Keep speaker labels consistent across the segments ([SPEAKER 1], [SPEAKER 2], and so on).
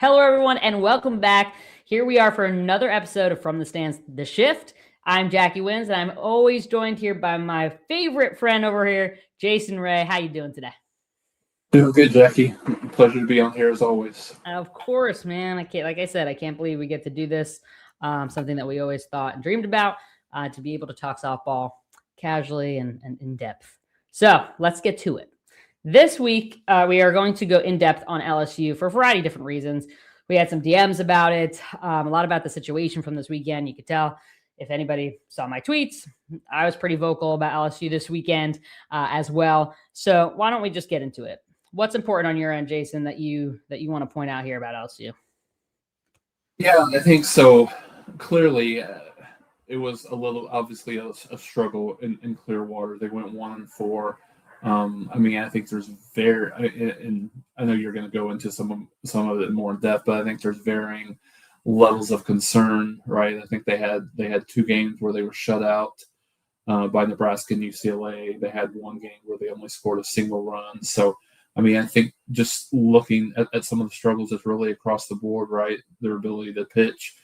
[SPEAKER 1] Hello, everyone, and welcome back. Here we are for another episode of From the Stands, The Shift. I'm Jackie Wins, and I'm always joined here by my favorite friend over here, Jason Ray. How you doing today?
[SPEAKER 2] Doing good, Jackie. Pleasure to be on here as always.
[SPEAKER 1] Of course, man. I can't, like I said, I can't believe we get to do this. Something that we always thought and dreamed about, to be able to talk softball casually and in depth. So let's get to it. This week, we are going to go in depth on LSU for a variety of different reasons. We had some DMs about it, a lot about the situation from this weekend. You could tell if anybody saw my tweets, I was pretty vocal about LSU this weekend as well. So why don't we just get into it? What's important on your end, Jason, that you want to point out here about LSU?
[SPEAKER 2] Yeah, I think so. Clearly, it was obviously a struggle in Clearwater. They went 1-4. I think there's and I know you're going to go into some of it more in depth, but I think there's varying levels of concern, right? I think they had two games where they were shut out by Nebraska and UCLA. They had one game where they only scored a single run. So, I think just looking at some of the struggles is really across the board, right? Their ability to pitch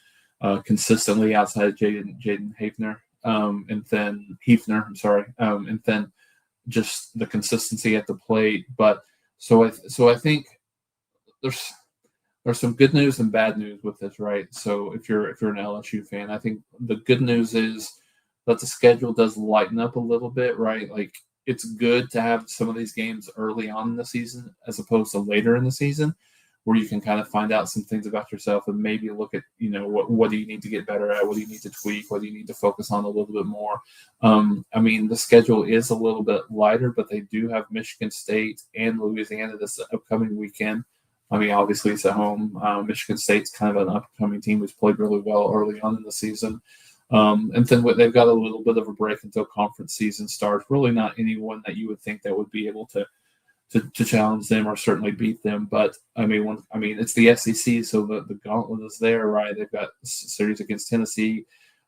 [SPEAKER 2] consistently outside of Jaden Hefner, and then just the consistency at the plate. But so I think there's some good news and bad news with this, right? So if you're an LSU fan, I think the good news is that the schedule does lighten up a little bit, right? Like, it's good to have some of these games early on in the season as opposed to later in the season, where you can kind of find out some things about yourself and maybe look at, what do you need to get better at? What do you need to tweak? What do you need to focus on a little bit more? The schedule is a little bit lighter, but they do have Michigan State and Louisiana this upcoming weekend. Obviously it's at home. Michigan State's kind of an upcoming team who's played really well early on in the season. And then they've got a little bit of a break until conference season starts. Really not anyone that you would think that would be able to challenge them or certainly beat them. But it's the SEC, so the gauntlet is there, right? They've got series against Tennessee,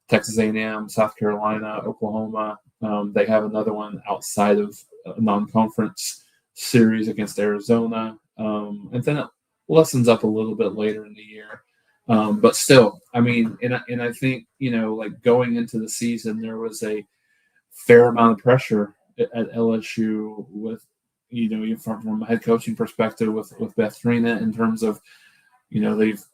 [SPEAKER 2] Texas A&M, South Carolina, Oklahoma. They have another one outside of a non-conference series against Arizona, and then it lessens up a little bit later in the year. But still, and I think, going into the season, there was a fair amount of pressure at LSU with, from a head coaching perspective with Beth Trina, in terms of, they've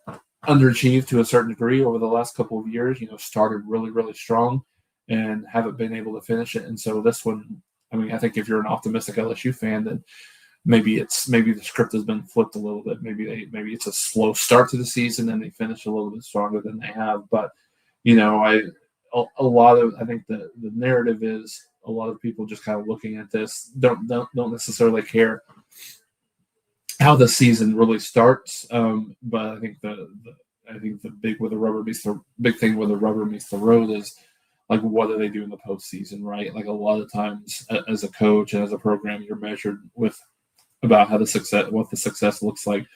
[SPEAKER 2] underachieved to a certain degree over the last couple of years, started really, really strong and haven't been able to finish it. And so this one, I think if you're an optimistic LSU fan, then maybe the script has been flipped a little bit. Maybe it's a slow start to the season and they finish a little bit stronger than they have. But I think the narrative is a lot of people just kind of looking at this don't necessarily care how the season really starts. But I think the big thing where the rubber meets the road is, like, what do they do in the postseason, right? Like, a lot of times as a coach and as a program, you're measured about what the success looks like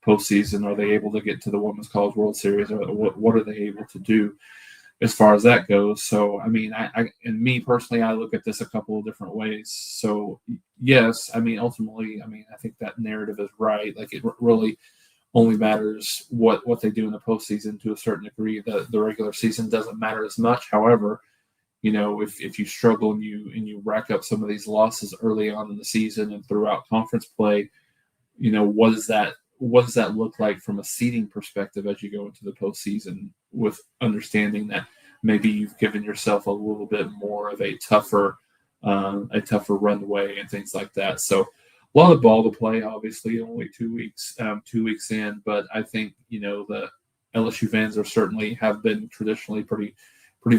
[SPEAKER 2] postseason. Are they able to get to the Women's College World Series, or what are they able to do as far as that goes? So, and me personally, I look at this a couple of different ways. So, yes, ultimately, I think that narrative is right. Like, it really only matters what they do in the postseason to a certain degree. The regular season doesn't matter as much. However, if you struggle and you rack up some of these losses early on in the season and throughout conference play, what does that look like from a seeding perspective as you go into the postseason, with understanding that maybe you've given yourself a little bit more of a tougher runway and things like that. So a lot of ball to play, obviously, only 2 weeks in, but I think, the LSU fans have been traditionally pretty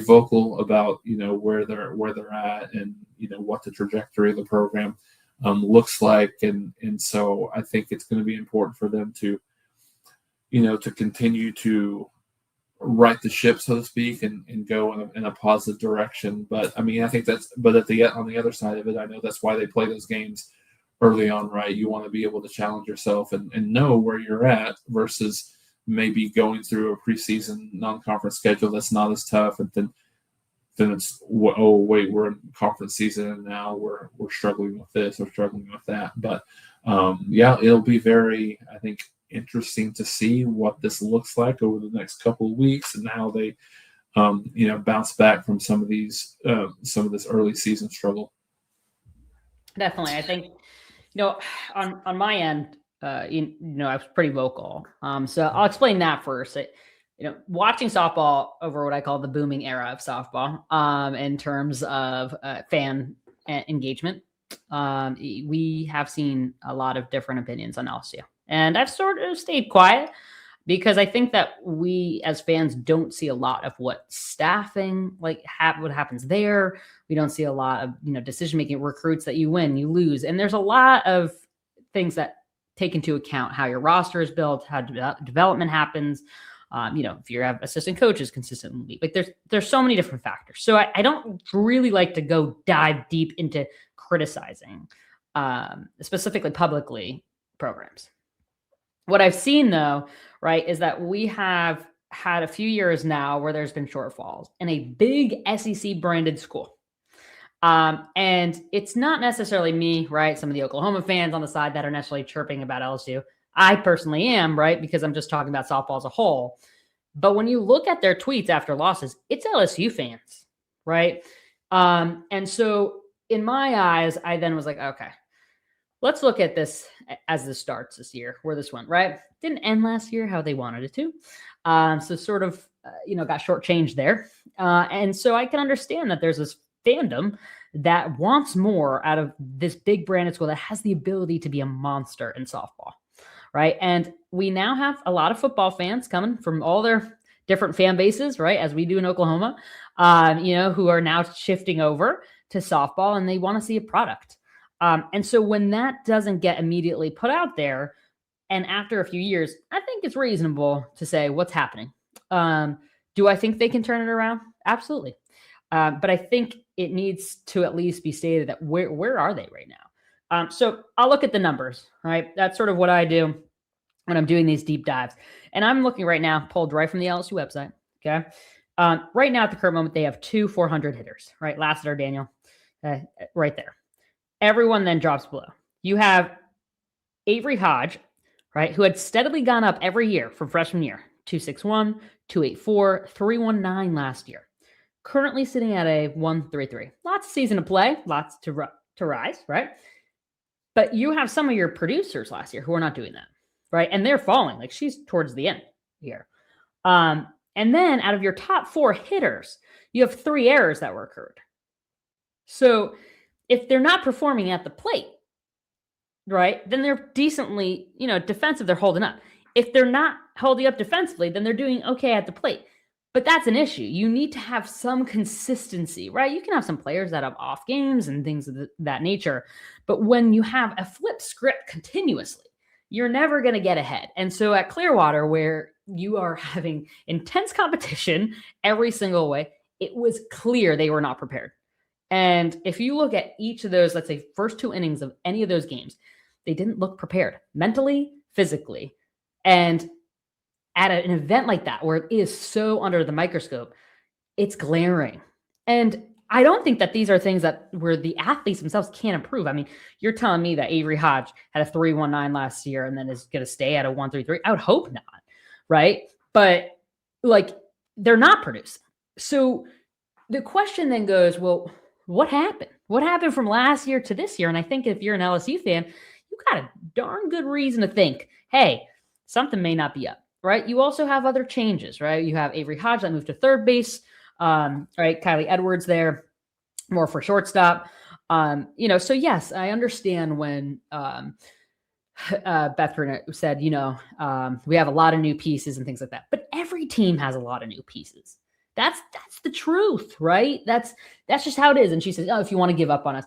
[SPEAKER 2] vocal about, where they're at and, what the trajectory of the program looks like. And so I think it's going to be important for them to, to continue to right the ship, so to speak, and go in a positive direction. But I think but on the other side of it, I know that's why they play those games early on, right? You want to be able to challenge yourself and know where you're at, versus maybe going through a preseason non-conference schedule that's not as tough, and then it's, oh wait, we're in conference season and now we're struggling with this or struggling with that. But it'll be very, I think, interesting to see what this looks like over the next couple of weeks and how they, bounce back from some of this early season struggle.
[SPEAKER 1] Definitely. I think, on my end, I was pretty vocal. So I'll explain that first. Watching softball over what I call the booming era of softball, in terms of fan engagement, we have seen a lot of different opinions on LSU, and I've sort of stayed quiet because I think that we as fans don't see a lot of what staffing what happens there. We don't see a lot of decision making, recruits that you win, you lose, and there's a lot of things that take into account how your roster is built, how development happens. If you have assistant coaches consistently, like there's so many different factors. So I don't really like to dive deep into criticizing, specifically publicly, programs. What I've seen though, right, is that we have had a few years now where there's been shortfalls in a big SEC branded school. And it's not necessarily me, right? Some of the Oklahoma fans on the side that are necessarily chirping about LSU. I personally am, right? Because I'm just talking about softball as a whole. But when you look at their tweets after losses, it's LSU fans, right? And so in my eyes, I then was like, okay, let's look at this as this starts this year, where this went, right? Didn't end last year how they wanted it to. So sort of, got shortchanged there. And so I can understand that there's this fandom that wants more out of this big branded school that has the ability to be a monster in softball, right? And we now have a lot of football fans coming from all their different fan bases, right? As we do in Oklahoma, who are now shifting over to softball and they want to see a product. And so when that doesn't get immediately put out there, and after a few years, I think it's reasonable to say what's happening. Do I think they can turn it around? Absolutely. But I think it needs to at least be stated that where are they right now? So I'll look at the numbers, right? That's sort of what I do when I'm doing these deep dives. And I'm looking right now, pulled right from the LSU website, okay? Right now at the current moment, they have 2 400 hitters, right? Lassiter, Daniel, right there. Everyone then drops below. You have Avery Hodge, right, who had steadily gone up every year from freshman year, 261, 284, 319 last year. Currently sitting at a 133. Lots of season to play, lots to rise, right? But you have some of your producers last year who are not doing that, right? And they're falling. Like she's towards the end here. And then out of your top 4 hitters, you have 3 errors that were occurred. So if they're not performing at the plate, right, then they're decently, defensive, they're holding up. If they're not holding up defensively, then they're doing okay at the plate. But that's an issue. You need to have some consistency, right? You can have some players that have off games and things of that nature. But when you have a flip script continuously, you're never going to get ahead. And so at Clearwater, where you are having intense competition every single way, it was clear they were not prepared. And if you look at each of those, let's say first 2 innings of any of those games, they didn't look prepared mentally, physically. And at an event like that, where it is so under the microscope, it's glaring. And I don't think that these are things where the athletes themselves can't improve. I mean, you're telling me that Avery Hodge had a 319 last year and then is going to stay at a 133. I would hope not, right? But they're not producing. So the question then goes, well, what happened? What happened from last year to this year? And I think if you're an LSU fan, you got a darn good reason to think, hey, something may not be up, right? You also have other changes, right? You have Avery Hodge that moved to third base, right? Kylie Edwards there, more for shortstop. So yes, I understand when Beth Burnett said, we have a lot of new pieces and things like that, but every team has a lot of new pieces. That's the truth, right? That's just how it is. And she says, oh, if you want to give up on us,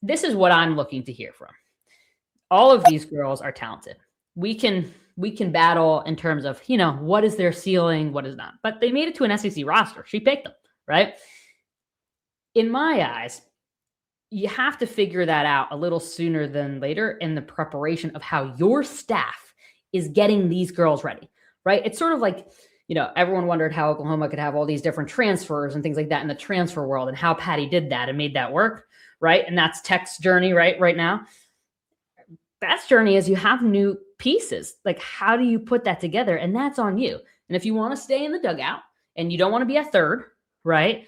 [SPEAKER 1] this is what I'm looking to hear from. All of these girls are talented. We can battle in terms of, what is their ceiling, what is not. But they made it to an SEC roster. She picked them, right? In my eyes, you have to figure that out a little sooner than later in the preparation of how your staff is getting these girls ready, right? It's sort of like, everyone wondered how Oklahoma could have all these different transfers and things like that in the transfer world and how Patty did that and made that work, right? And that's Tech's journey right now. Beth's journey is you have new pieces. Like, how do you put that together? And that's on you. And if you want to stay in the dugout and you don't want to be a third, right?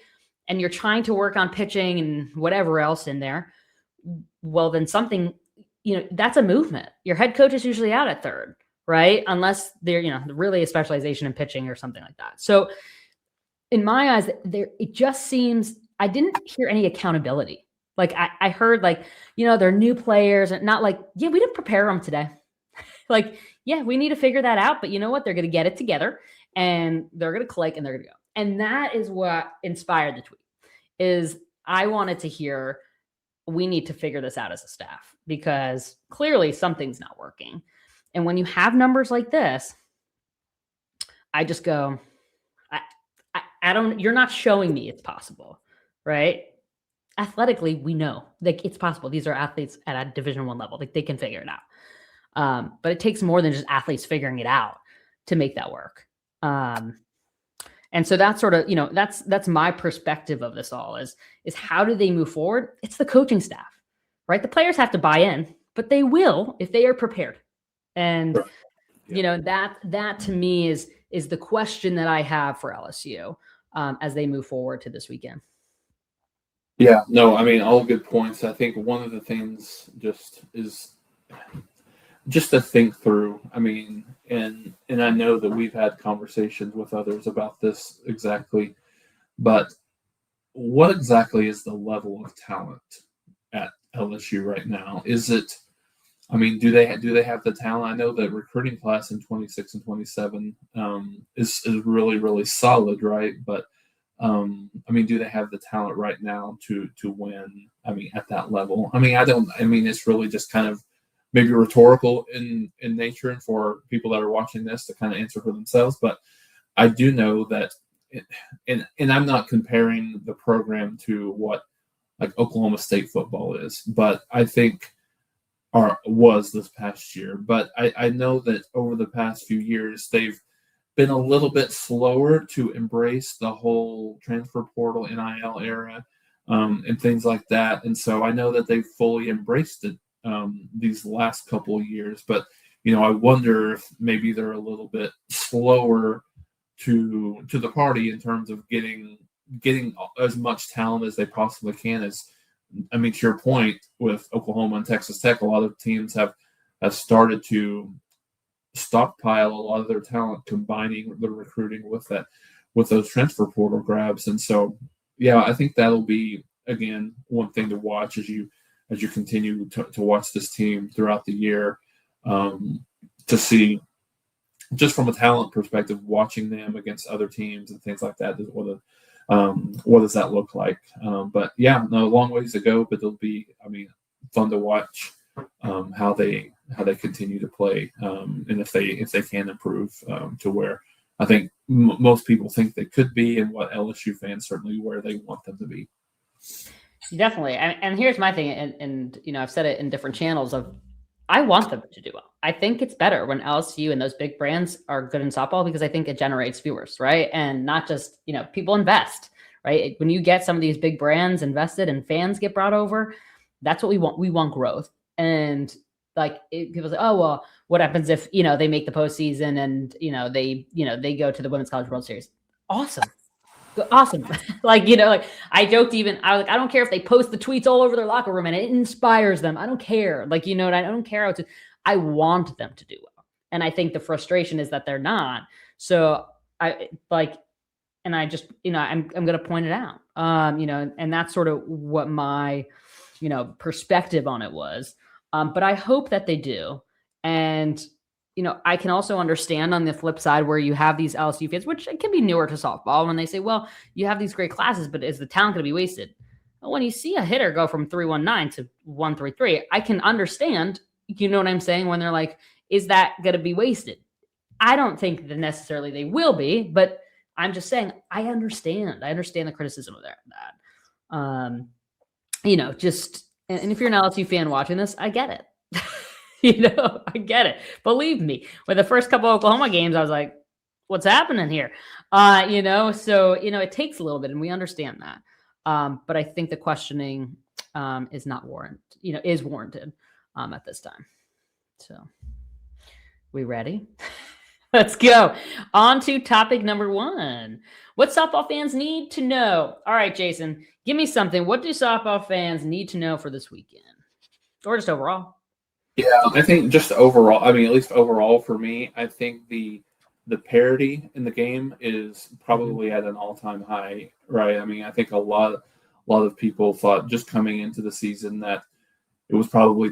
[SPEAKER 1] And you're trying to work on pitching and whatever else in there, well, then something, that's a movement. Your head coach is usually out at third, right? Unless they're, really a specialization in pitching or something like that. So in my eyes, it just seems, I didn't hear any accountability. Like I heard like, they're new players and not like, yeah, we didn't prepare them today. Like, yeah, we need to figure that out. But you know what? They're going to get it together and they're going to click and they're going to go. And that is what inspired the tweet. Is I wanted to hear, we need to figure this out as a staff because clearly something's not working. And when you have numbers like this, I just go, I don't, you're not showing me it's possible, right? Athletically, we know like it's possible. These are athletes at a Division I level. Like they can figure it out. But it takes more than just athletes figuring it out to make that work. And so that's sort of, that's my perspective of this all is how do they move forward? It's the coaching staff, right? The players have to buy in, but they will if they are prepared. And, that to me is the question that I have for LSU as they move forward to this weekend.
[SPEAKER 2] Yeah, no, I mean, all good points. I think one of the things is to think through. I mean, and I know that we've had conversations with others about this exactly, but what exactly is the level of talent at LSU right now? Is it, I mean, do they have the talent? I know that recruiting class in 26 and 27 is really, really solid, right? But I mean, do they have the talent right now to win? I mean, at that level? I mean, it's really just kind of maybe rhetorical in nature and for people that are watching this to kind of answer for themselves. But I do know that, and I'm not comparing the program to what like Oklahoma State football is, but I think was this past year. But I know that over the past few years, they've been a little bit slower to embrace the whole transfer portal NIL era and things like that. And so I know that they've fully embraced it these last couple of years. But, I wonder if maybe they're a little bit slower to the party in terms of getting as much talent as they possibly can. I mean, to your point with Oklahoma and Texas Tech, a lot of teams have started to stockpile a lot of their talent, combining the recruiting with those transfer portal grabs. And so, yeah, I think that'll be again one thing to watch as you continue to watch this team throughout the year, to see just from a talent perspective, watching them against other teams and things like that. What does that look like? But yeah, no, long ways to go, but it'll be, I mean, fun to watch how they continue to play, and if they can improve to where I think most people think they could be, and what LSU fans certainly where they want them to be.
[SPEAKER 1] Definitely, and here's my thing, and I've said it in different channels of I want them to do well. I think it's better when LSU and those big brands are good in softball because I think it generates viewers, right? And not just, people invest, right? When you get some of these big brands invested and fans get brought over, that's what we want. We want growth. And like people say, oh, well, what happens if, they make the postseason and, they go to the Women's College World Series? Awesome. Like, I joked I was like, I don't care if they post the tweets all over their locker room and it inspires them. I don't care. Like, I don't care how to, I want them to do well. And I think the frustration is that they're not. So and I just, I'm going to point it out, and that's sort of what my, perspective on it was. But I hope that they do. And, I can also understand on the flip side where you have these LSU fans, which can be newer to softball, when they say, well, you have these great classes, but is the talent going to be wasted? Well, when you see a hitter go from 3.19 to 1.33, I can understand, you know what I'm saying? When they're like, is that going to be wasted? I don't think that necessarily they will be, but I'm just saying, I understand the criticism of that. And if you're an LSU fan watching this, I get it. I get it. Believe me, with the first couple of Oklahoma games, I was like, what's happening here? So, it takes a little bit and we understand that. But I think the questioning is not warranted, is warranted at this time. So, We ready? Let's go. On to topic number 1. What softball fans need to know. All right, Jason, give me something. What do softball fans need to know for this weekend? Or just overall?
[SPEAKER 2] Yeah, I think just overall, I mean, at least overall for me, I think the parity in the game is probably at an all-time high, right? I mean, I think a lot of people thought just coming into the season that it was probably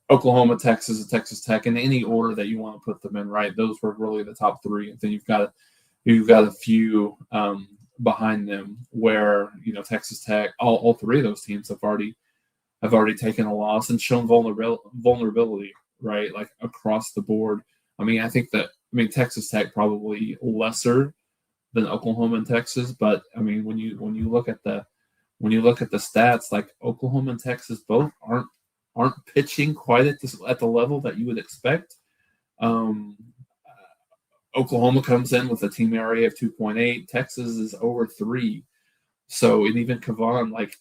[SPEAKER 2] Oklahoma, Texas, and Texas Tech in any order that you want to put them in, right? Those were really the top three. And then you've got a few behind them where Texas Tech, all three of those teams have already taken a loss and shown vulnerability, right? Like across the board. I mean, Texas Tech probably lesser than Oklahoma and Texas, but I mean, when you look at the stats, like Oklahoma and Texas both aren't pitching quite at the level that you would expect. Oklahoma comes in with a team ERA of 2.8. Texas is over 3. So, and even Kavan, like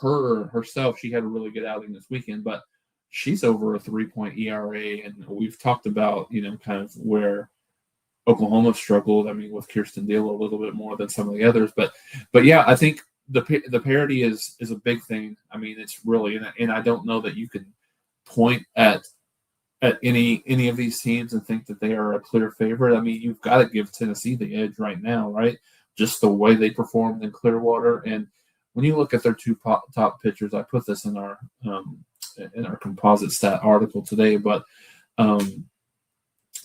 [SPEAKER 2] herself, she had a really good outing this weekend, but she's over a 3-point ERA. And we've talked about, kind of where Oklahoma struggled. I mean, with Kirsten Deal a little bit more than some of the others, but yeah, I think the parity is a big thing. I mean, it's really, and I don't know that you can point at any of these teams and think that they are a clear favorite. I mean, you've got to give Tennessee the edge right now, right? Just the way they performed in Clearwater, and when you look at their two top pitchers, I put this in our composite stat article today, but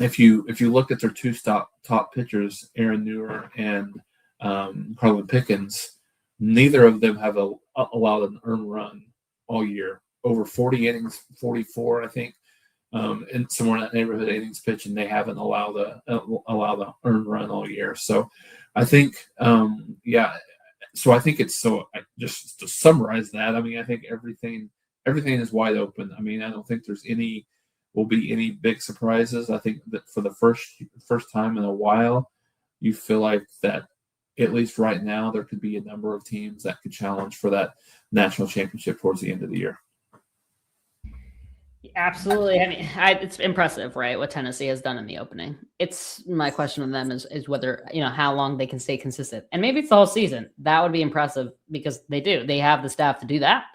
[SPEAKER 2] if you look at their two top pitchers, Aaron Newer and Carlin Pickens, neither of them have allowed an earned run all year. Over 40 innings, 44, I think, and somewhere in that neighborhood innings pitch, and they haven't allowed an earned run all year. So I think, So I think just to summarize that, I mean, I think everything is wide open. I mean, I don't think will be any big surprises. I think that for the first time in a while, you feel like that, at least right now, there could be a number of teams that could challenge for that national championship towards the end of the year.
[SPEAKER 1] Absolutely. I mean, it's impressive, right? What Tennessee has done in the opening. It's my question of them is whether, how long they can stay consistent, and maybe it's the whole season. That would be impressive because they have the staff to do that.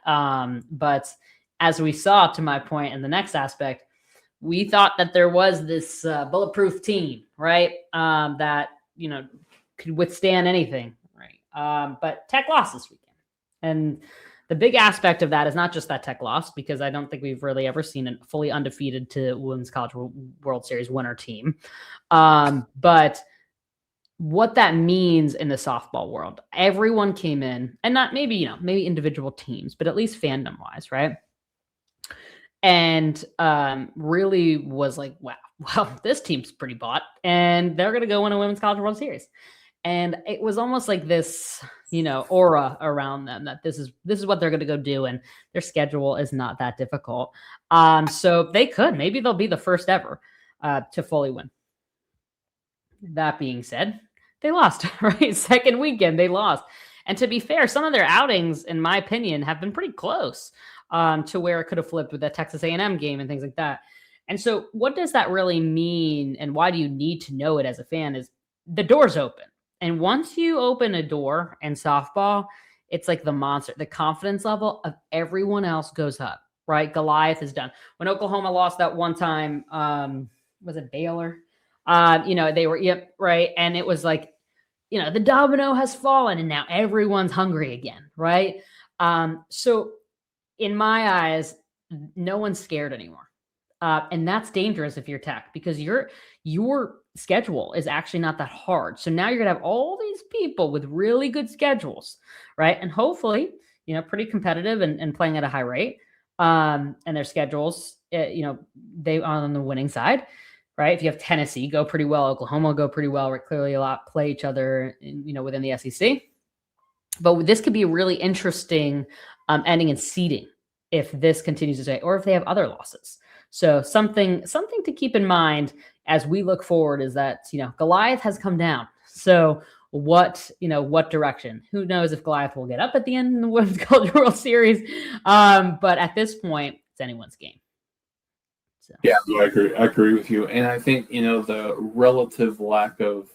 [SPEAKER 1] But as we saw, to my point in the next aspect, we thought that there was this bulletproof team, right? That, could withstand anything, right? But Tech lost this weekend. And the big aspect of that is not just that Tech lost, because I don't think we've really ever seen a fully undefeated to Women's College World Series winner team. But what that means in the softball world, everyone came in, and not maybe individual teams, but at least fandom wise, right? And really was like, wow, well, this team's pretty bought, and they're going to go win a Women's College World Series. And it was almost like this, aura around them that this is what they're going to go do, and their schedule is not that difficult. So maybe they'll be the first ever to fully win. That being said, they lost, right? Second weekend, they lost. And to be fair, some of their outings, in my opinion, have been pretty close to where it could have flipped with that Texas A&M game and things like that. And so what does that really mean, and why do you need to know it as a fan, is the door's open. And once you open a door in softball, it's like the monster. The confidence level of everyone else goes up, right? Goliath is done. When Oklahoma lost that one time, was it Baylor? They were, yep, right. And it was like, the domino has fallen, and now everyone's hungry again, right? So in my eyes, no one's scared anymore. And that's dangerous if you're Tech, because your schedule is actually not that hard. So now you're going to have all these people with really good schedules, right? And hopefully, pretty competitive and playing at a high rate. And their schedules, they are on the winning side, right? If you have Tennessee go pretty well, Oklahoma go pretty well, right? Clearly a lot play each other, within the SEC. But this could be a really interesting ending in seeding if this continues to stay, or if they have other losses. So something to keep in mind as we look forward is that, Goliath has come down. So what direction? Who knows if Goliath will get up at the end in the Women's College World Series? But at this point, it's anyone's game. So
[SPEAKER 2] Yeah, no, I agree. I agree with you. And I think, the relative lack of,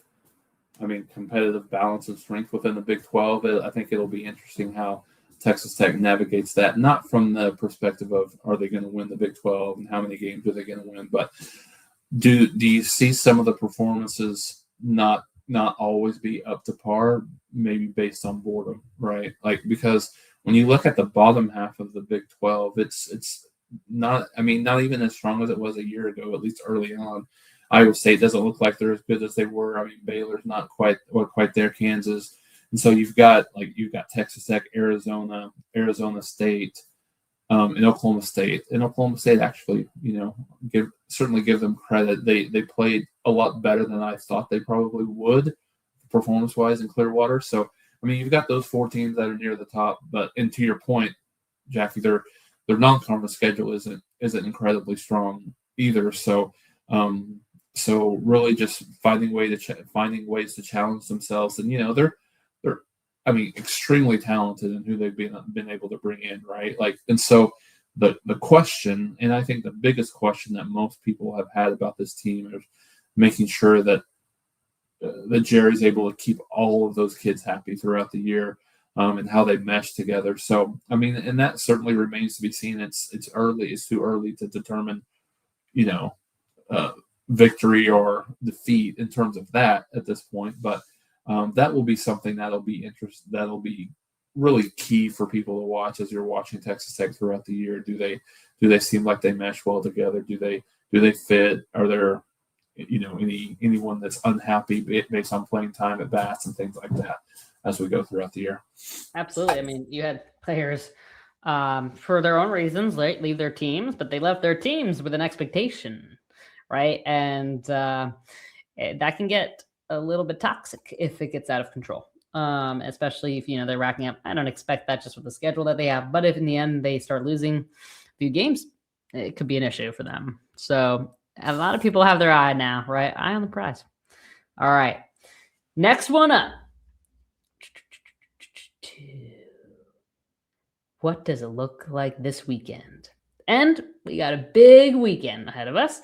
[SPEAKER 2] competitive balance and strength within the Big 12, I think it'll be interesting how Texas Tech navigates that, not from the perspective of are they going to win the Big 12 and how many games are they going to win, but do you see some of the performances not always be up to par, maybe based on boredom, right? Like, because when you look at the bottom half of the Big 12, it's not, not even as strong as it was a year ago, at least early on. Iowa State doesn't look like they're as good as they were. Baylor's not quite there. Kansas, and so you've got Texas Tech, Arizona State, and Oklahoma State. And Oklahoma State actually, certainly give them credit. They played a lot better than I thought they probably would, performance wise, in Clearwater. So you've got those 4 teams that are near the top. But and to your point, Jackie, their non-conference schedule isn't incredibly strong either. So. So really just finding ways to challenge themselves, and they're extremely talented in who they've been able to bring in, right? And so the question, and I think the biggest question that most people have had about this team is making sure that Jerry's able to keep all of those kids happy throughout the year, and how they mesh together. So and that certainly remains to be seen. It's too early to determine, victory or defeat in terms of that at this point, but that will be something that'll be really key for people to watch as you're watching Texas Tech throughout the year. Do they seem like they mesh well together? Do they fit? Are there anyone that's unhappy based on playing time at bats and things like that as we go throughout the year?
[SPEAKER 1] Absolutely. You had players for their own reasons, right, leave their teams, but they left their teams with an expectation, right? And that can get a little bit toxic if it gets out of control, especially if, they're racking up. I don't expect that just with the schedule that they have, but if in the end they start losing a few games, it could be an issue for them. So a lot of people have their eye now, right? Eye on the prize. All right. Next one up. What does it look like this weekend? And we got a big weekend ahead of us.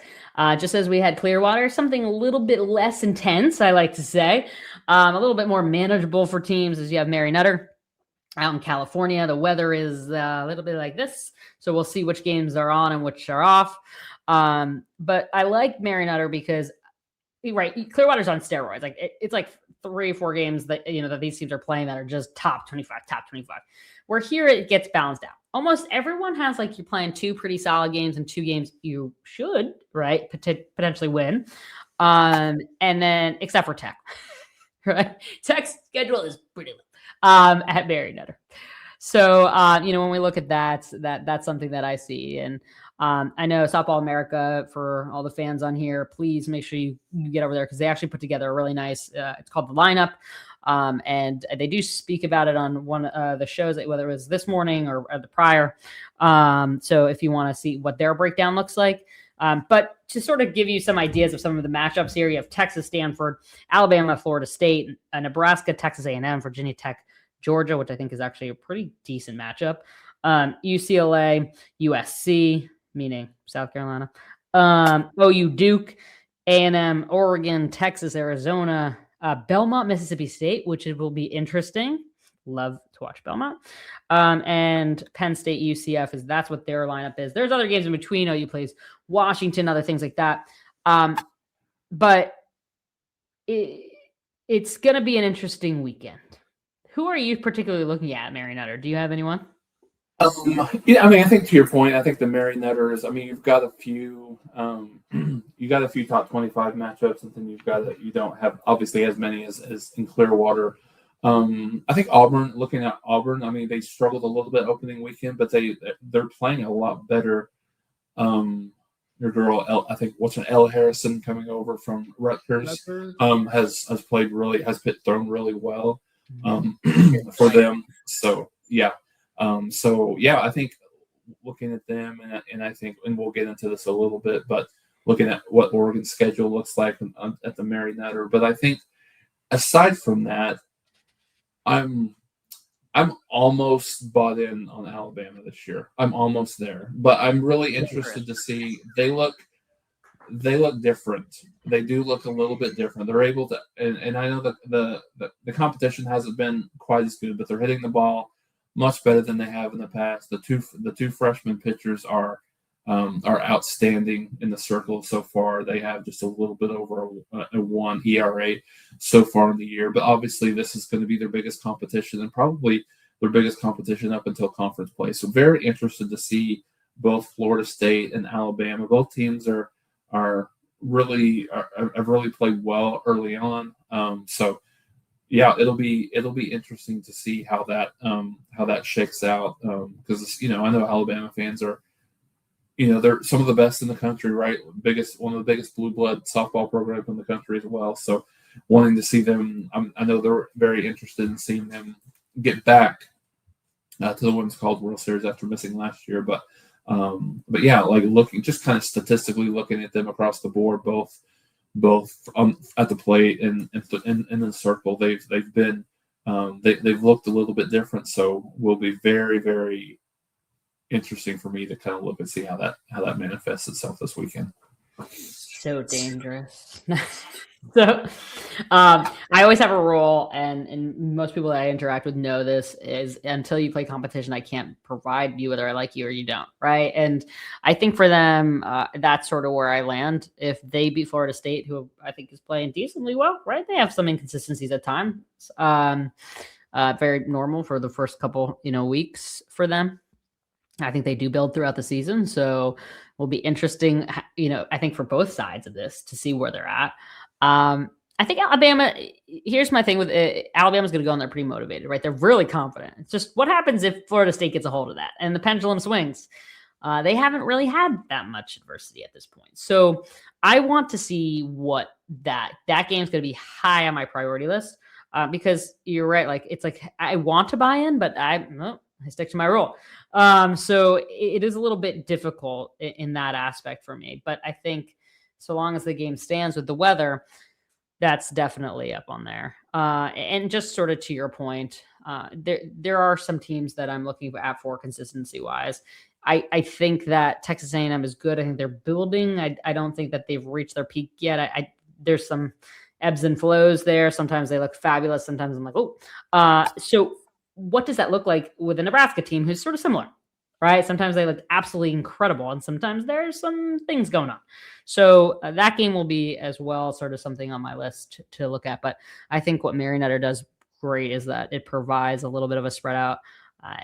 [SPEAKER 1] Just as we had Clearwater, something a little bit less intense, I like to say. A little bit more manageable for teams as you have Mary Nutter out in California. The weather is a little bit like this, so we'll see which games are on and which are off. But I like Mary Nutter because, right, Clearwater's on steroids. It's like 3 or 4 games that that these teams are playing that are just top 25. Where here it gets balanced out. Almost everyone has you're playing 2 pretty solid games and 2 games you should, right, potentially win. And then except for Tech, right? Tech's schedule is pretty low at Mary Nutter. So when we look at that's something that I see. And I know Softball America, for all the fans on here, please make sure you get over there because they actually put together a really nice, it's called The Lineup. And they do speak about it on one of the shows, whether it was this morning or the prior. So if you want to see what their breakdown looks like. But to sort of give you some ideas of some of the matchups here, you have Texas, Stanford, Alabama, Florida State, Nebraska, Texas A&M, Virginia Tech, Georgia, which I think is actually a pretty decent matchup. UCLA, USC, meaning South Carolina, OU, Duke, A&M, Oregon, Texas, Arizona, Belmont, Mississippi State, which will be interesting. Love to watch Belmont. And Penn State, UCF, that's what their lineup is. There's other games in between. OU plays Washington, other things like that. But it's going to be an interesting weekend. Who are you particularly looking at, Mary Nutter? Do you have anyone?
[SPEAKER 2] I think to your point, I think the Mary Nutters, you've got a few, top 25 matchups, and then you don't have obviously as many as in Clearwater. I think Auburn, looking at Auburn, they struggled a little bit opening weekend, but they're playing a lot better. Your girl, I think, Elle Harrison coming over from Rutgers, has thrown really well for them. So yeah. I think looking at them, and I think, and we'll get into this a little bit, but looking at what Oregon's schedule looks like at the Mary Nutter. But I think aside from that, I I'm almost bought in on Alabama this year. I'm almost there, but I'm really interested to see. They look different. They do look a little bit different. They're able to, and I know that the competition hasn't been quite as good, but they're hitting the ball much better than they have in the past. The two freshman pitchers are outstanding in the circle so far. They have just a little bit over a 1 ERA so far in the year, but obviously this is going to be their biggest competition and probably their biggest competition up until conference play. So very interested to see both Florida State and Alabama. Both teams have really played well early on. So yeah, it'll be interesting to see how that shakes out. Because I know Alabama fans are, they're some of the best in the country, right? One of the biggest blue blood softball programs in the country as well. So wanting to see them, I know they're very interested in seeing them get back to the Women's College World Series after missing last year. But yeah, like just kind of statistically looking at them across the board, both at the plate and in the circle, they've looked a little bit different. So will be very, very interesting for me to kind of look and see how that manifests itself this weekend.
[SPEAKER 1] So dangerous. So I always have a rule, and most people that I interact with know this, is until you play competition, I can't provide you whether I like you or you don't, right? And I think for them, that's sort of where I land. If they beat Florida State, who I think is playing decently well, right? They have some inconsistencies at times. Very normal for the first couple, weeks for them. I think they do build throughout the season. So will be interesting, I think for both sides of this to see where they're at. I think Alabama, here's my thing with it. Alabama's going to go in there pretty motivated, right? They're really confident. It's just what happens if Florida State gets a hold of that and the pendulum swings. They haven't really had that much adversity at this point. So I want to see what that game's going to be high on my priority list because you're right. Like, it's like, I want to buy in, but I stick to my rule. So it is a little bit difficult in that aspect for me, but I think so long as the game stands with the weather, that's definitely up on there. And just sort of to your point, there are some teams that I'm looking at for consistency wise. I think that Texas A&M is good. I think they're building. I don't think that they've reached their peak yet. There's some ebbs and flows there. Sometimes they look fabulous. Sometimes I'm like, oh. So what does that look like with a Nebraska team who's sort of similar, right? Sometimes they look absolutely incredible, and sometimes there's some things going on. So that game will be as well sort of something on my list to look at. But I think what Mary Nutter does great is that it provides a little bit of a spread out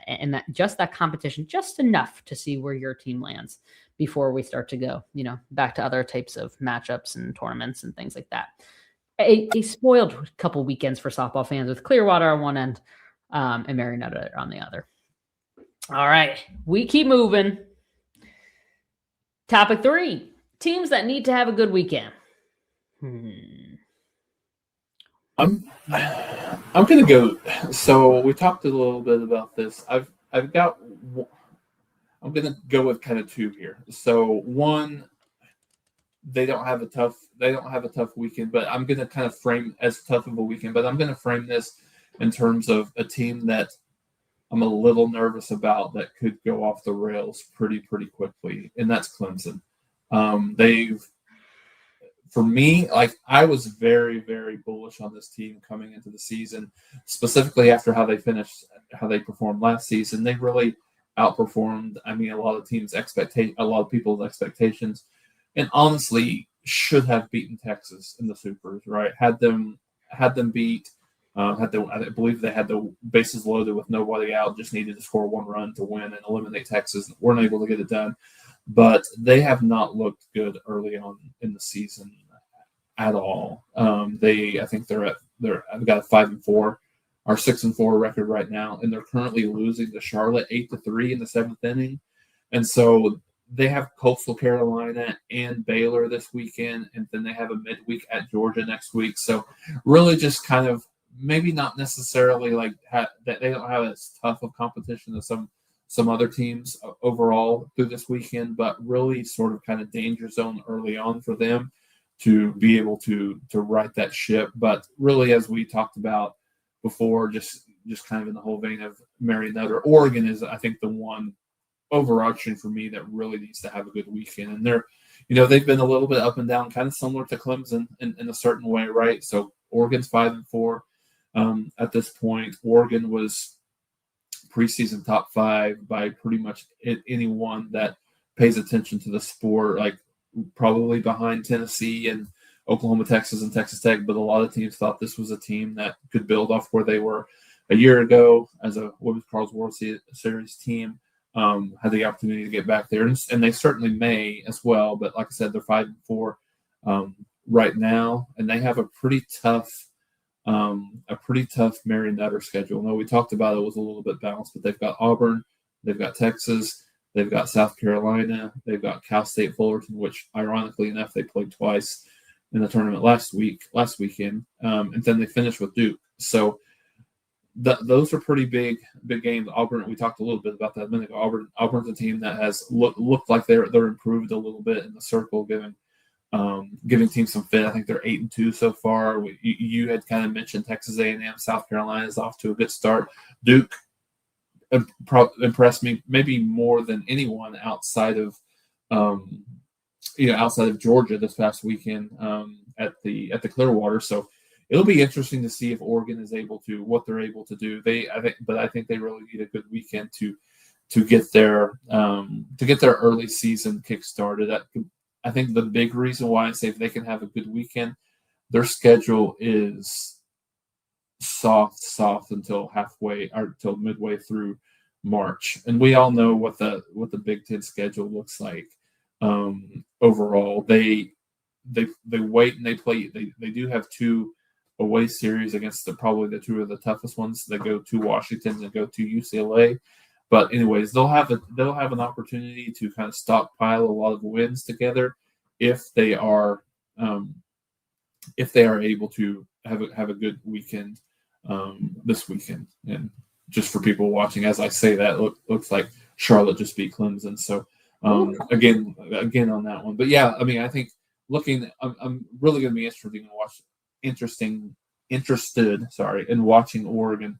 [SPEAKER 1] and that competition, just enough to see where your team lands before we start to go, back to other types of matchups and tournaments and things like that. A spoiled couple weekends for softball fans with Clearwater on one end and Mary Nutter on the other. All right, we keep moving. Topic 3, teams that need to have a good weekend.
[SPEAKER 2] I'm gonna go. So we talked a little bit about this. I'm gonna go with kind of 2 here. So one, they don't have a tough weekend, but I'm gonna kind of frame as tough of a weekend. But I'm gonna frame this in terms of a team that I'm a little nervous about that could go off the rails pretty quickly, and that's Clemson. For me, like, I was very, very bullish on this team coming into the season, specifically after how they performed last season. They really outperformed, a lot of people's expectations, and honestly should have beaten Texas in the Supers, right? Had them beat. I believe they had the bases loaded with nobody out, just needed to score 1 run to win and eliminate Texas. Weren't able to get it done, but they have not looked good early on in the season at all. I think they've got a 5-4 or 6-4 record right now, and they're currently losing to Charlotte 8-3 in the 7th inning, and so they have Coastal Carolina and Baylor this weekend, and then they have a midweek at Georgia next week. So really just kind of maybe not necessarily like that they don't have as tough of competition as some other teams overall through this weekend, but really sort of kind of danger zone early on for them to be able to right that ship. But really, as we talked about before, just just kind of in the whole vein of Marion Nutter, Oregon is, I think, the one overarching for me that really needs to have a good weekend. And they've been a little bit up and down, kind of similar to Clemson in a certain way, right? So Oregon's 5-4 at this point. Oregon was preseason top 5 by pretty much anyone that pays attention to the sport, like probably behind Tennessee and Oklahoma, Texas, and Texas Tech. But a lot of teams thought this was a team that could build off where they were a year ago as a Women's College World Series team. Had the opportunity to get back there, and they certainly may as well. But like I said, they're 5-4 right now, and they have a pretty tough Marion Nutter schedule. No, we talked about it was a little bit balanced, but they've got Auburn, they've got Texas, they've got South Carolina, they've got Cal State Fullerton, which ironically enough they played twice in the tournament last weekend, and then they finished with Duke. So those are pretty big games. Auburn, we talked a little bit about that a minute ago. Auburn's a team that has looked like they're improved a little bit in the circle, giving teams some fit. I think they're 8-2 so far. You had kind of mentioned Texas A&M, South Carolina is off to a good start. Duke impressed me maybe more than anyone outside of Georgia this past weekend at the Clearwater. So it'll be interesting to see if Oregon is what they're able to do. I think they really need a good weekend to get their early season kick started. I think the big reason why I say if they can have a good weekend, their schedule is soft until midway through March, and we all know what the Big Ten schedule looks like. Overall, they wait and they play. They do have 2 away series against probably the 2 of the toughest ones. They go to Washington and go to UCLA. But anyways, they'll have an opportunity to kind of stockpile a lot of wins together if they are able to have a good weekend this weekend. And just for people watching, as I say that, looks like Charlotte just beat Clemson. So again on that one. But yeah, I mean, I think I'm really going to be interested in watching Oregon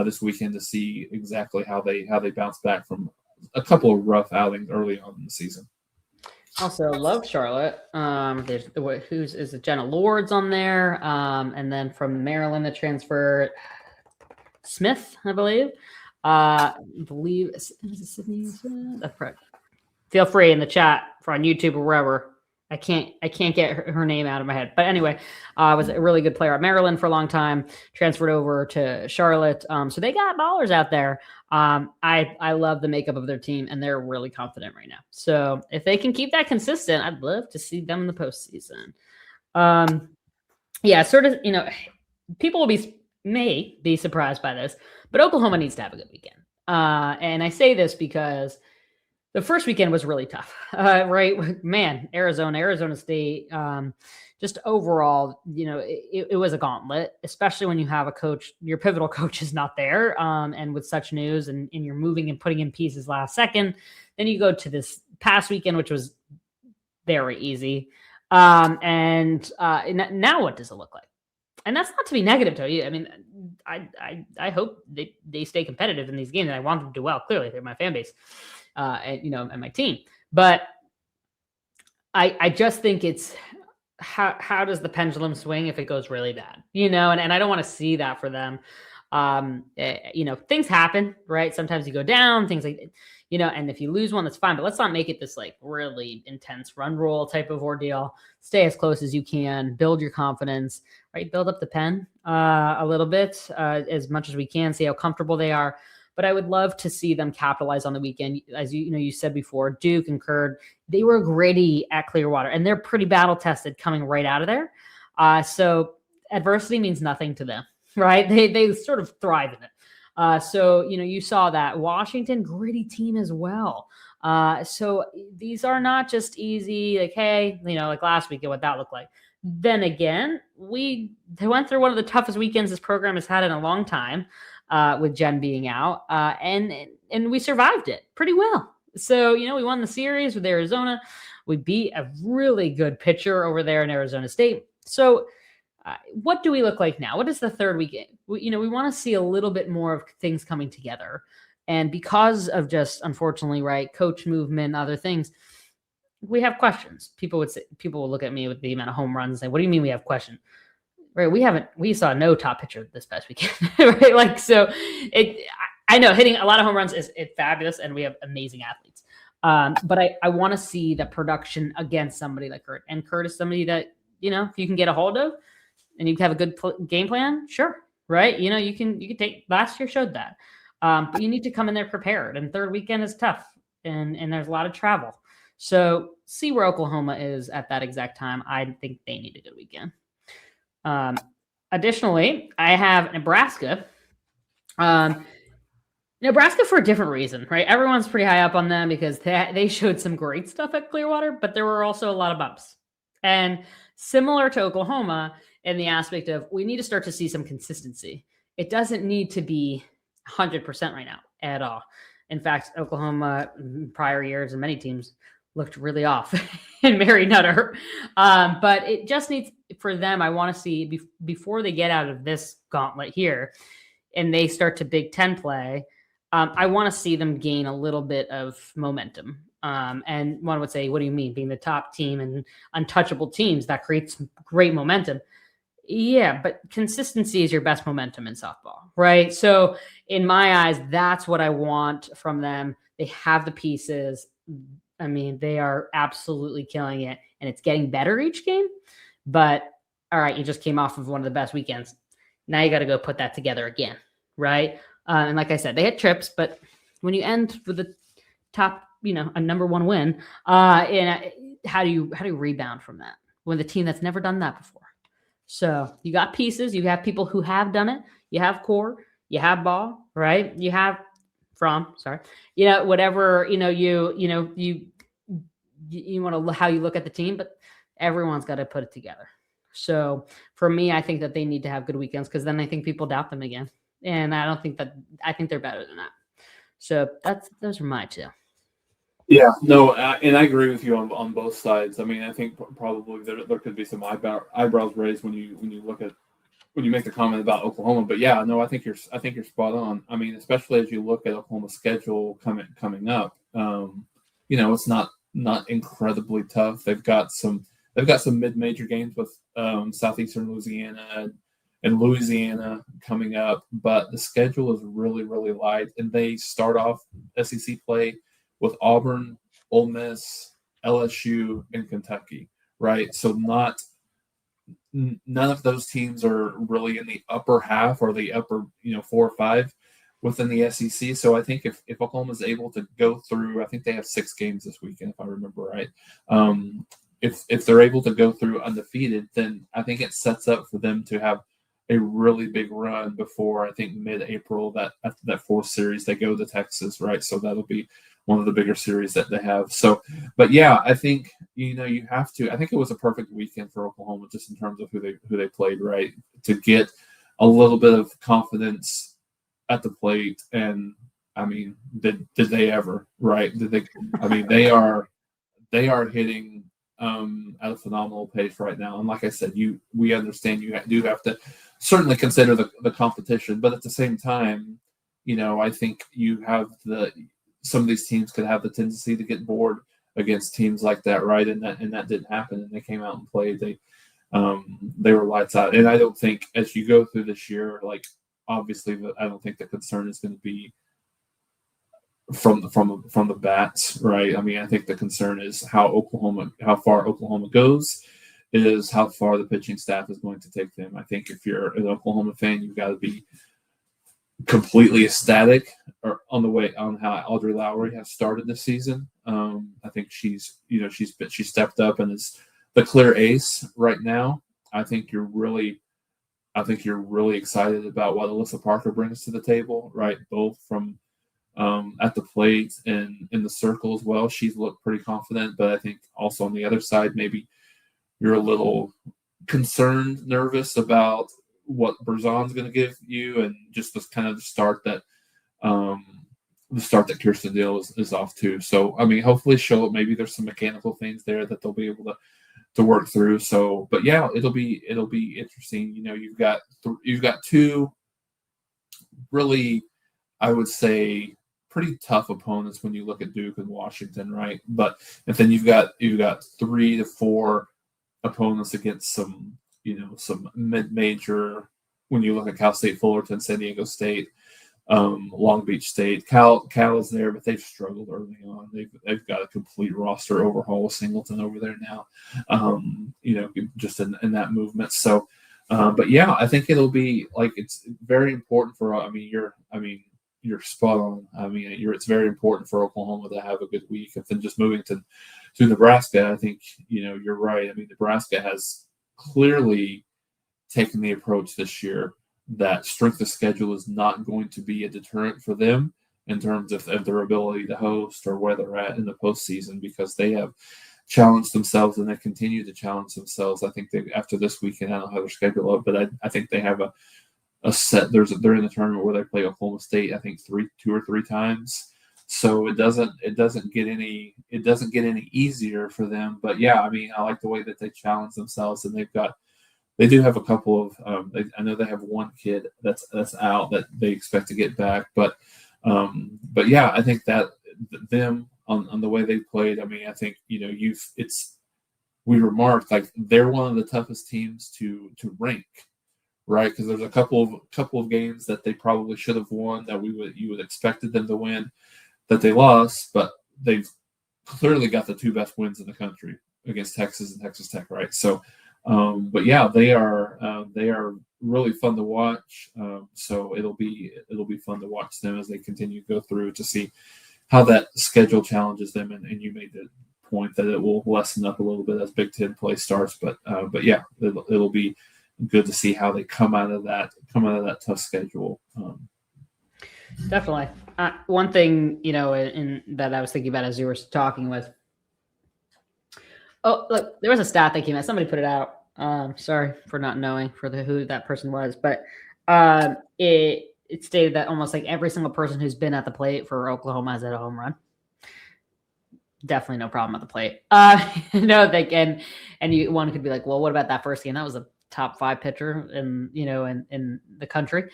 [SPEAKER 2] this weekend to see exactly how they bounce back from a couple of rough outings early on in the season.
[SPEAKER 1] Also love Charlotte. There's is it Jenna Lords on there, and then from Maryland the transfer Smith, I believe. Is it Sydney Smith? That's correct. Feel free in the chat for on YouTube or wherever. I can't get her name out of my head. But anyway, was a really good player at Maryland for a long time, transferred over to Charlotte. So they got ballers out there. I love the makeup of their team, and they're really confident right now. So if they can keep that consistent, I'd love to see them in the postseason. Sort of, people may be surprised by this, but Oklahoma needs to have a good weekend. And I say this because the first weekend was really tough, right? Man, Arizona State, just overall, it was a gauntlet, especially when you have a coach, your pivotal coach is not there. And with such news and you're moving and putting in pieces last second, then you go to this past weekend, which was very easy. And now what does it look like? And that's not to be negative to you. I mean, I hope they stay competitive in these games, and I want them to do well. Clearly, they're my fan base. And my team. But I just think it's how does the pendulum swing if it goes really bad, and I don't want to see that for them. Things happen, right? Sometimes you go down, things like, and if you lose one, that's fine, but let's not make it this like really intense run roll type of ordeal. Stay as close as you can, build your confidence, right? Build up the pen a little bit, as much as we can, see how comfortable they are. But I would love to see them capitalize on the weekend. As you said before, Duke and Curd, they were gritty at Clearwater, and they're pretty battle tested coming right out of there. So adversity means nothing to them, right? They sort of thrive in it. So you saw that Washington gritty team as well. So these are not just easy, like, hey, like last weekend, what that looked like. Then again, they went through one of the toughest weekends this program has had in a long time. With Jen being out, and we survived it pretty well. So, we won the series with Arizona. We beat a really good pitcher over there in Arizona State. So What do we look like now? What is the third weekend? We want to see a little bit more of things coming together. And because of just, unfortunately, right, coach movement, other things, we have questions. People will look at me with the amount of home runs and say, what do you mean we have questions? Right. We saw no top pitcher this past weekend. Right. Like, so I know hitting a lot of home runs is fabulous and we have amazing athletes. But I want to see the production against somebody like Kurt. And Kurt is somebody that, if you can get a hold of and you have a good game plan, sure. Right. You can take, last year showed that. But you need to come in there prepared. And third weekend is tough. And there's a lot of travel. So see where Oklahoma is at that exact time. I think they need a good weekend. Additionally, I have Nebraska. Nebraska for a different reason, right? Everyone's pretty high up on them because they showed some great stuff at Clearwater, but there were also a lot of bumps. And similar to Oklahoma in the aspect of we need to start to see some consistency. It doesn't need to be 100% right now at all. In fact, Oklahoma prior years and many teams looked really off and Mary Nutter. But it just needs for them, I want to see before they get out of this gauntlet here and they start to Big Ten play, I want to see them gain a little bit of momentum. And one would say, what do you mean? Being the top team and untouchable teams, that creates great momentum. Yeah, but consistency is your best momentum in softball, right? So in my eyes, that's what I want from them. They have the pieces. I mean, they are absolutely killing it, and it's getting better each game. But, all right, you just came off of one of the best weekends. Now you got to go put that together again, right? And like I said, they had trips, but when you end with the top, a number one win, and how do you rebound from that with a team that's never done that before? So you got pieces. You have people who have done it. You have core. You have ball, right? You have whatever, you want to how you look at the team, but everyone's got to put it together. So for me, I think that they need to have good weekends because then I think people doubt them again. And I think they're better than that. So those are my two.
[SPEAKER 2] Yeah, no, and I agree with you on both sides. I mean, I think probably there could be some eyebrows raised when you make the comment about Oklahoma. But yeah, no, I think you're spot on. I mean, especially as you look at Oklahoma's schedule coming up, it's not incredibly tough. They've got some mid-major games with Southeastern Louisiana and Louisiana coming up, but the schedule is really, really light, and they start off SEC play with Auburn, Ole Miss, LSU, and Kentucky, right? So none of those teams are really in the upper half or the upper, 4 or 5 within the SEC. So I think if Oklahoma is able to go through, I think they have 6 games this weekend, if I remember right. If they're able to go through undefeated, then I think it sets up for them to have a really big run before I think mid-April that after that 4th series they go to Texas, right? So that'll be one of the bigger series that they have. So, but yeah, I think you have to. I think it was a perfect weekend for Oklahoma just in terms of who they played, right? To get a little bit of confidence at the plate, and I mean, did they ever, right? Did they? I mean, they are hitting at a phenomenal pace right now. And like I said, we understand you do have to certainly consider the competition, but at the same time, I think you have some of these teams could have the tendency to get bored against teams like that, right? And that didn't happen. And they came out and played. They were lights out. And I don't think as you go through this year, like obviously, I don't think the concern is going to be from the bats, right? I mean, I think the concern is how far Oklahoma goes, is how far the pitching staff is going to take them. I think if you're an Oklahoma fan, you've got to be completely ecstatic on how Audrey Lowry has started this season. I think she stepped up and is the clear ace right now. I think you're really excited about what Alyssa Parker brings to the table, right? Both from at the plate and in the circle as well. She's looked pretty confident, but I think also on the other side, maybe you're a little concerned, nervous about what Berzon's going to give you, and just this kind of the start that Kirsten Deal is off to. So, I mean, hopefully maybe there's some mechanical things there that they'll be able work through. So, but yeah, it'll be interesting. You've got two really, I would say, pretty tough opponents when you look at Duke and Washington, right? But and then you've got 3 to 4 opponents against some mid-major. When you look at Cal State Fullerton, San Diego State, Long Beach State, Cal is there, but they've struggled early on. They've got a complete roster overhaul with Singleton over there now. Just in that movement. So, but yeah, I think it'll be like it's very important for. You're spot on. It's very important for Oklahoma to have a good week. And then just moving to Nebraska, I think you're right. Nebraska has clearly taken the approach this year that strength of schedule is not going to be a deterrent for them in terms of their ability to host or where they're at in the postseason, because they have challenged themselves and they continue to challenge themselves. I think after this weekend, I don't know how their schedule up, but I think they have a set. They're in the tournament where they play Oklahoma State, I think 2 or 3 times. So it doesn't get any easier for them. But yeah, I like the way that they challenge themselves, and they do have a couple of. I know they have one kid that's out that they expect to get back, but yeah, I think that them on the way they played. I think we remarked like they're one of the toughest teams to rank, right? Because there's a couple of games that they probably should have won that you would expected them to win that they lost, but they've clearly got the 2 best wins in the country against Texas and Texas Tech, right? So, but yeah, they are really fun to watch. So it'll be fun to watch them as they continue to go through to see how that schedule challenges them. And you made the point that it will lessen up a little bit as Big Ten play starts, but yeah, it'll be good to see how they come out of that tough schedule.
[SPEAKER 1] Definitely. One thing, in that I was thinking about as you were talking was, look, there was a stat that came out. Somebody put it out. Sorry for not knowing who that person was, but it stated that almost like every single person who's been at the plate for Oklahoma has had a home run. Definitely no problem at the plate. One could be like, well, what about that first game? That was a top 5 pitcher in the country.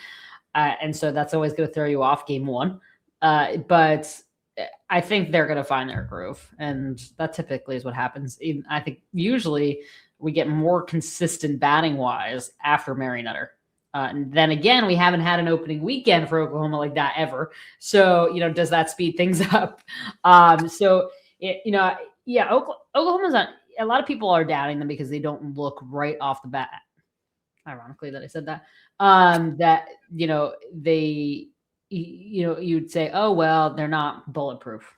[SPEAKER 1] And so that's always going to throw you off game 1. But I think they're going to find their groove. And that typically is what happens. I think usually we get more consistent batting wise after Mary Nutter. And then again, we haven't had an opening weekend for Oklahoma like that ever. So, does that speed things up? Oklahoma's on. A lot of people are doubting them because they don't look right off the bat. Ironically that I said that. You'd say, oh, well, they're not bulletproof.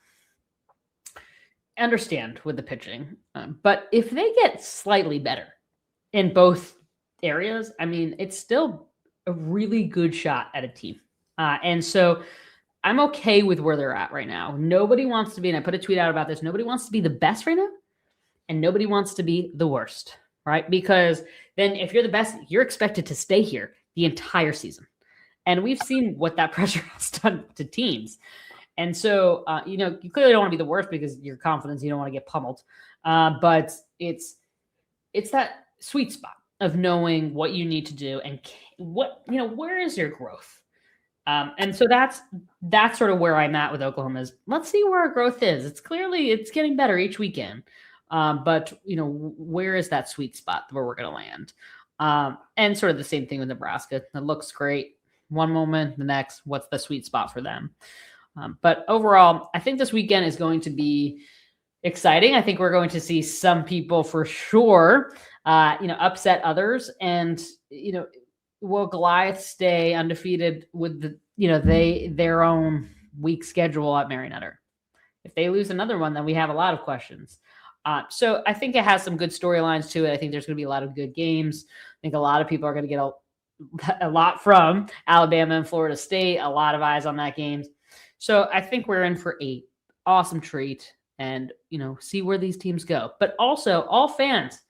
[SPEAKER 1] Understand with the pitching. But if they get slightly better in both areas, it's still a really good shot at a team. And so I'm okay with where they're at right now. Nobody wants to be, and I put a tweet out about this, nobody wants to be the best right now, and nobody wants to be the worst, right? Because then if you're the best, you're expected to stay here the entire season. And we've seen what that pressure has done to teams. And so, you clearly don't want to be the worst because you're confident, you don't want to get pummeled. But it's that sweet spot of knowing what you need to do and where is your growth? And so that's sort of where I'm at with Oklahoma is let's see where our growth is. It's getting better each weekend. But where is that sweet spot where we're going to land? And sort of the same thing with Nebraska. It looks great one moment, the next, what's the sweet spot for them? But overall, I think this weekend is going to be exciting. I think we're going to see some people for sure, upset others. And, will Goliath stay undefeated with their own weak schedule at Mary Nutter? If they lose another one, then we have a lot of questions. So I think it has some good storylines to it. I think there's going to be a lot of good games. I think a lot of people are going to get a lot from Alabama and Florida State, a lot of eyes on that game. So I think we're in for an awesome treat and, see where these teams go. But also all fans,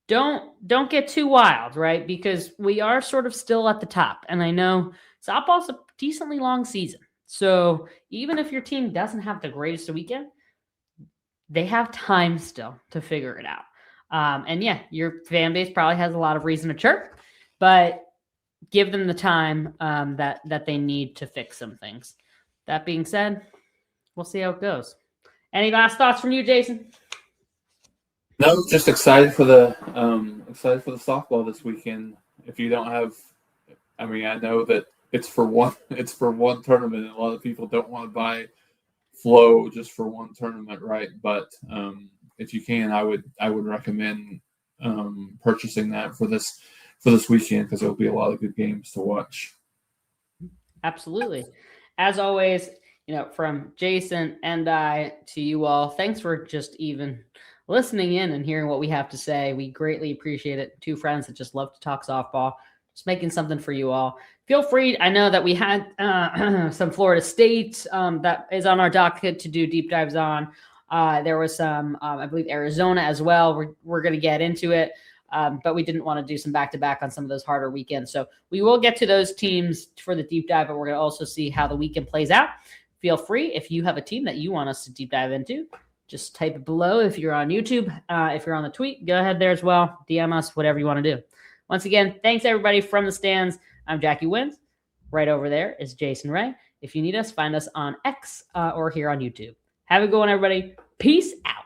[SPEAKER 1] don't get too wild, right? Because we are sort of still at the top. And I know softball's a decently long season. So even if your team doesn't have the greatest weekend, they have time still to figure it out. And yeah, your fan base probably has a lot of reason to chirp, but give them the time that they need to fix some things. That being said, we'll see how it goes. Any last thoughts from you, Jason?
[SPEAKER 2] No, just excited for the softball this weekend. If you don't have, I mean, I know that it's for one tournament, and a lot of people don't want to buy Flow just for one tournament, right? But if you can, I would recommend purchasing that for this weekend, because there'll be a lot of good games to watch.
[SPEAKER 1] Absolutely. As always, from Jason and I to you all, thanks for just even listening in and hearing what we have to say. We greatly appreciate it. Two friends that just love to talk softball, just making something for you all. Feel free. I know that we had some Florida State that is on our docket to do deep dives on. There was some, I believe, Arizona as well. We're going to get into it, but we didn't want to do some back-to-back on some of those harder weekends. So we will get to those teams for the deep dive, but we're going to also see how the weekend plays out. Feel free, if you have a team that you want us to deep dive into, just type it below. If you're on YouTube, if you're on the tweet, go ahead there as well. DM us, whatever you want to do. Once again, thanks everybody from the stands. I'm Jackie Wins. Right over there is Jason Ray. If you need us, find us on X or here on YouTube. Have a good one, everybody. Peace out.